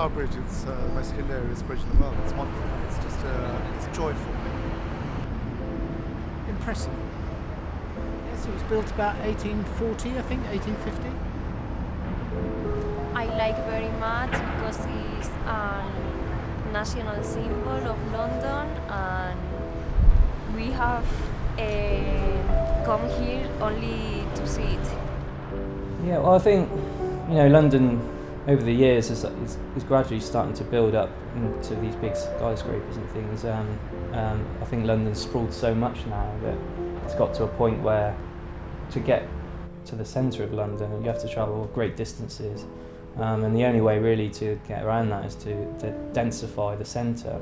Tower Bridge is the most hilarious bridge in the world. It's wonderful. It's just it's joyful. Impressive. Yes, it was built about 1840, I think, 1850. I like very much because it's a national symbol of London, and we have come here only to see it. Yeah, well, I think London over the years is gradually starting to build up into these big skyscrapers and things. I think London's sprawled so much now that it's got to a point where to get to the centre of London you have to travel great distances, and the only way really to get around that is to densify the centre,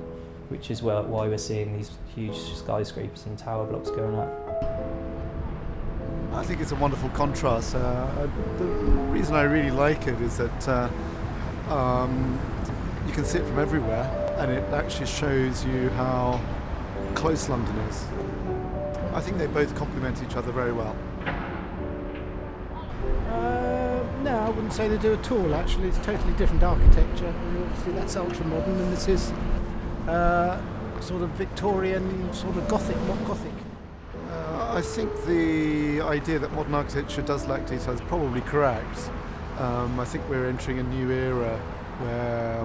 which is why we're seeing these huge skyscrapers and tower blocks going up. I think it's a wonderful contrast. The reason I really like it is that you can see it from everywhere, and it actually shows you how close London is. I think they both complement each other very well. No, I wouldn't say they do at all, actually. It's totally different architecture. Obviously that's ultra-modern, and this is sort of Victorian, sort of Gothic, not Gothic. I think the idea that modern architecture does lack detail is probably correct. I think we're entering a new era where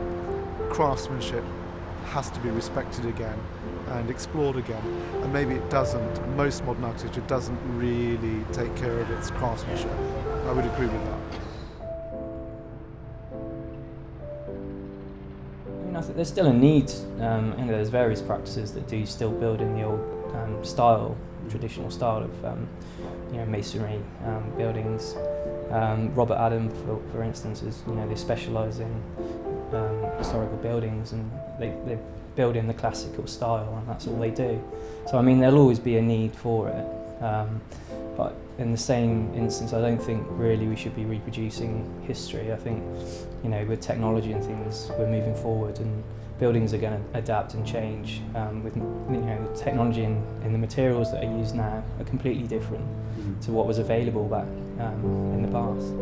craftsmanship has to be respected again and explored again, and maybe it doesn't. Most modern architecture doesn't really take care of its craftsmanship. I would agree with that. I think there's still a need. There's various practices that do still build in the old style, traditional style of masonry buildings. Robert Adam, for instance, is they specialise in historical buildings, and they build in the classical style, and that's all they do. So there'll always be a need for it. But in the same instance, I don't think really we should be reproducing history. I think, with technology and things, we're moving forward, and buildings are going to adapt and change. With the technology and the materials that are used now are completely different to what was available back in the past.